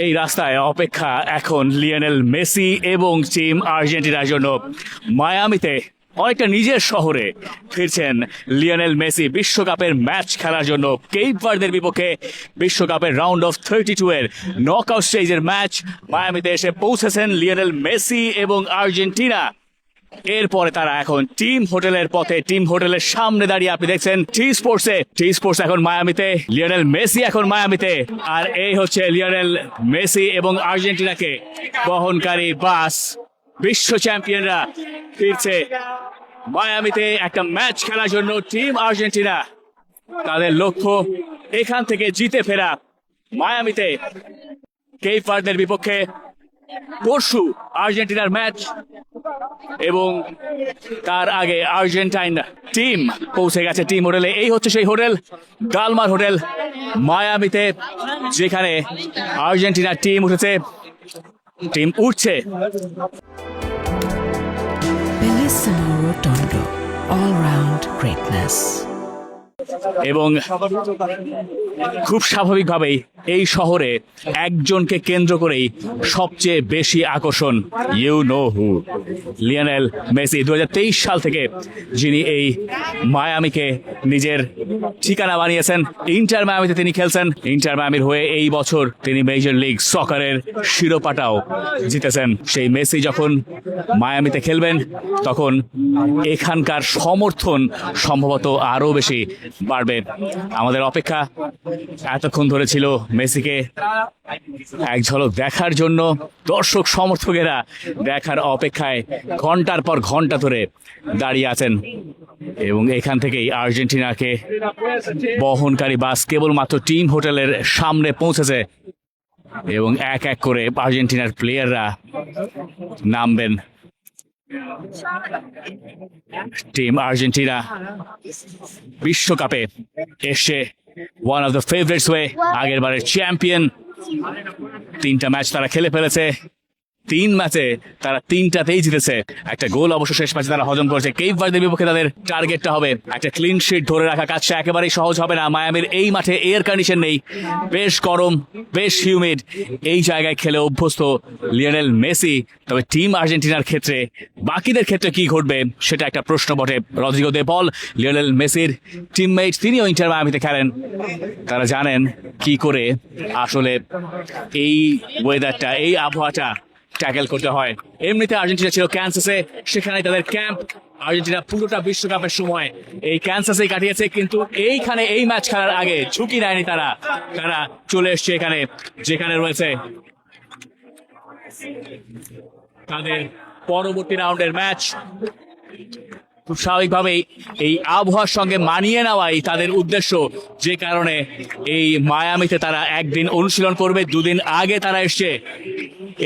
এই রাস্তায় অপেক্ষা এখন লিওনেল মেসি এবং টিম আর্জেন্টিনার জন্য। মায়ামিতে অনেকটা নিজের শহরে ফিরছেন লিওনেল মেসি বিশ্বকাপের ম্যাচ খেলার জন্য। কেপ ভার্দের বিপক্ষে বিশ্বকাপের রাউন্ড অফ 32 এর নকআউট স্টেজের ম্যাচ মায়ামিতে এসে পৌঁছেছেন লিওনেল মেসি এবং আর্জেন্টিনা। এরপরে তারা এখন টিম হোটেলের পথে, টিম হোটেলের সামনে দাঁড়িয়ে আপনি দেখছেন টি স্পোর্টস এখন মায়ামিতে, লিওনেল মেসি এখন মায়ামিতে। আর এই হচ্ছে লিওনেল মেসি এবং আর্জেন্টিনাকে বহনকারী বাস। বিশ্ব চ্যাম্পিয়নরা ফিরছে মায়ামিতে একটা ম্যাচ খেলার জন্য। টিম আর্জেন্টিনা তাদের লক্ষ্য এখান থেকে জিতে ফেরা। মায়ামিতে কেপ ভার্দের বিপক্ষে পরশু আর্জেন্টিনার ম্যাচ, এবং তার আগে আর্জেন্টাইন টিম পৌঁছে গেছে টিম হোটেলে। এই হচ্ছে সেই হোটেল, গালমার হোটেল মায়ামিতে, যেখানে আর্জেন্টিনার টিম উঠছে। Bellissimo Rotondo, all-round greatness. এবং খুব স্বাভাবিকভাবেই এই শহরে একজনকে কেন্দ্র করেই সবচেয়ে বেশি আকর্ষণ, you know who, Lionel Messi. 2023 সাল থেকে যিনি এই মায়ামিকে নিজের ঠিকানা বানিয়েছেন। ইন্টার মায়ামিতে তিনি খেলছেন। ইন্টার মায়ামির হয়ে এই বছর তিনি মেজর লিগ সকারের শিরোপাটাও জিতেছেন। সেই মেসি যখন মায়ামিতে খেলবেন তখন এখানকার সমর্থন সম্ভবত আরো বেশি বাড়বে। আমাদের অপেক্ষা এতক্ষণ ধরে ছিল মেসিকে এক ঝলক দেখার জন্য। দর্শক সমর্থকেরা দেখার অপেক্ষায় ঘন্টার পর ঘন্টা ধরে দাঁড়িয়ে আছেন, এবং এখান থেকেই আর্জেন্টিনাকে বহনকারী বাস কেবলমাত্র টিম হোটেলের সামনে পৌঁছেছে, এবং এক এক করে আর্জেন্টিনার প্লেয়াররা নামবেন। টিম আর্জেন্টিনা বিশ্বকাপে এসে ওয়ান অফ দ্য ফেভারিটস হয়ে আগের বারের চ্যাম্পিয়ন। 3টা ম্যাচ তারা খেলে ফেলেছে, 3 ম্যাচে তারা 3টাতেই জিতেছে। একটা গোল অবশ্য শেষ ম্যাচে তারা হজম করেছে। কেপ ভার্দের বিপক্ষে তাদের টার্গেটটা হবে একটা ক্লিন শিট ধরে রাখা। কাজটা একেবারেই সহজ হবে না। মায়ামির এই মাঠে এয়ার কন্ডিশন নেই, বেশ গরম, বেশ হিউমিড। এই জায়গায় খেলে অভ্যস্ত লিওনেল মেসি। তবে টিম আর্জেন্টিনার ক্ষেত্রে বাকিদের ক্ষেত্রে কি ঘটবে সেটা একটা প্রশ্ন বটে। রদ্রিগো দে পল, লিওনেল মেসির টিমমেট, তিনিও ইন্টার মায়ামিতে খেলেন। তারা জানেন কি করে আসলে এই ওয়েদারটা, এই আবহাওয়াটা ট্যাকেল করতে হয়। এমনিতে আর্জেন্টিনা ছিল ক্যানসাসে, সেখানে তাদের ক্যাম্প। আর্জেন্টিনা পুরোটা বিশ্বকাপের সময় এই ক্যানসাসেই কাটিয়েছে, কিন্তু এইখানে এই ম্যাচ খেলার আগে ঝুঁকি নেয়নি তারা। তারা চলে এসছে এখানে, যেখানে রয়েছে তাদের পরবর্তী রাউন্ডের ম্যাচ। খুব স্বাভাবিকভাবেই এই আবহাওয়ার সঙ্গে মানিয়ে নেওয়াই তাদের উদ্দেশ্য, যে কারণে এই মায়ামিতে তারা একদিন অনুশীলন করবে। 2 দিন আগে তারা এসছে।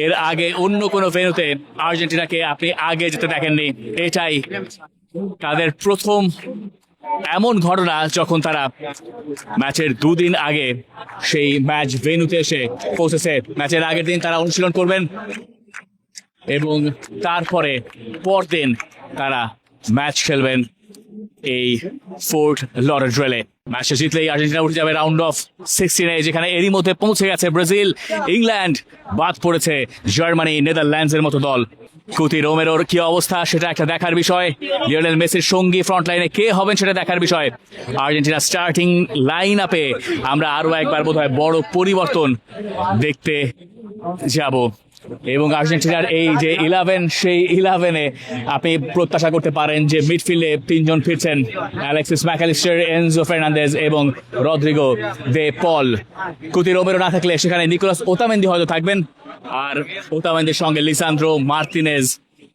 এর আগে অন্য কোনো ভেন্যুতে আর্জেন্টিনাকে আপনি আগে যেতে দেখেননি। এটাই তাদের প্রথম এমন ঘটনা যখন তারা ম্যাচের 2 দিন আগে সেই ম্যাচ ভেন্যুতে এসে পৌঁছেছে। ম্যাচের আগের দিন তারা অনুশীলন করবেন, এবং তারপরে পরদিন তারা ম্যাচ খেলবেন এই ফোর্ট লডারডেলে। ম্যাচটা জিতলেই আর্জেন্টিনা উঠে যাবে রাউন্ড অফ 16-এ, যেখানে এরই মধ্যে পৌঁছে গেছে ব্রাজিল, ইংল্যান্ড, বাদ পড়েছে জার্মানি, নেদারল্যান্ডসের মতো দল। কুতি রোমেরোর কি অবস্থা সেটা একটা দেখার বিষয়। লিওনেল মেসির সঙ্গী ফ্রন্ট লাইনে কে হবেন সেটা দেখার বিষয়। আর্জেন্টিনা স্টার্টিং লাইন আপে আমরা আরো একবার বোধহয় বড় পরিবর্তন দেখতে যাব, এবং আর্জেন্টিনার এই যে 11, সেই 11-এ আপনি প্রত্যাশা করতে পারেন যে মিডফিল্ডে 3 জন ফিরছেন, অ্যালেক্সিস ম্যাকঅ্যালিস্টার, এনজো ফার্নান্দেজ এবং রদ্রিগো দে পল। কুতি রোমেরো না থাকলে সেখানে নিকোলাস ওতামেন্দি হয়তো থাকবেন, আর ওতামেন্দির সঙ্গে লিসান্দ্রো মার্তিনেজ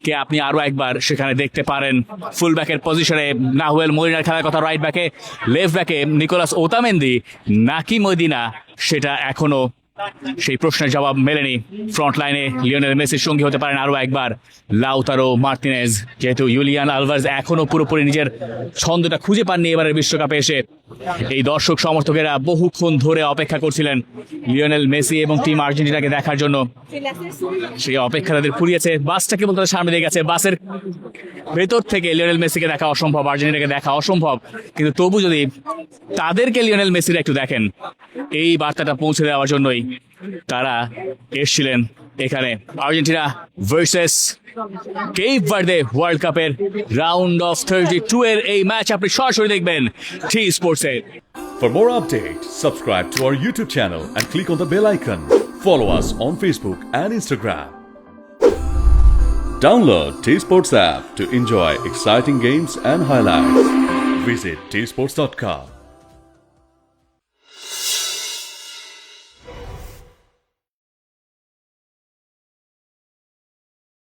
কে আপনি আরো একবার সেখানে দেখতে পারেন। ফুল ব্যাকের পজিশনে নাহুয়েল মদিনার খেলার কথা রাইট ব্যাকে, লেফট ব্যাকে নিকোলাস ওতামেন্দি নাকি মদিনা, সেটা এখনো সেই প্রশ্নের জবাব মেলেনি। ফ্রন্ট লাইনে লিওনেল মেসির সঙ্গী হতে পারেন আরো একবার লাউতারো মার্তিনেজ, যেহেতু ইউলিয়ান আলভারেজ এখনো পুরোপুরি নিজের ছন্দটা খুঁজে পাননি এবারের বিশ্বকাপে এসে। এই দর্শক সমর্থকেরা বহুক্ষণ ধরে অপেক্ষা করছিলেন লিওনেল মেসি এবং টিম আর্জেন্টিনাকে দেখার জন্য। সেই অপেক্ষা তাদের ফুরিয়েছে। বাসটা কেবল তাদের সামনে দিয়ে গেছে। বাসের ভেতর থেকে লিওনেল মেসিকে দেখা অসম্ভব, আর্জেন্টিনাকে দেখা অসম্ভব, কিন্তু তবু যদি তাদেরকে লিওনেল মেসির একটু দেখেন, এই বার্তাটা পৌঁছে দেওয়ার জন্যই তারা এসেছিলেন এখানে। Argentina versus Cape Verde world কাপের রাউন্ড অফ 32 এর এই ম্যাচ আপনি সরাসরি দেখবেন টি স্পোর্টসে। For more updates, subscribe to our YouTube channel and click on the bell icon. Follow us on Facebook and Instagram. Download T-Sports app to enjoy exciting games and highlights. Visit tsports.com.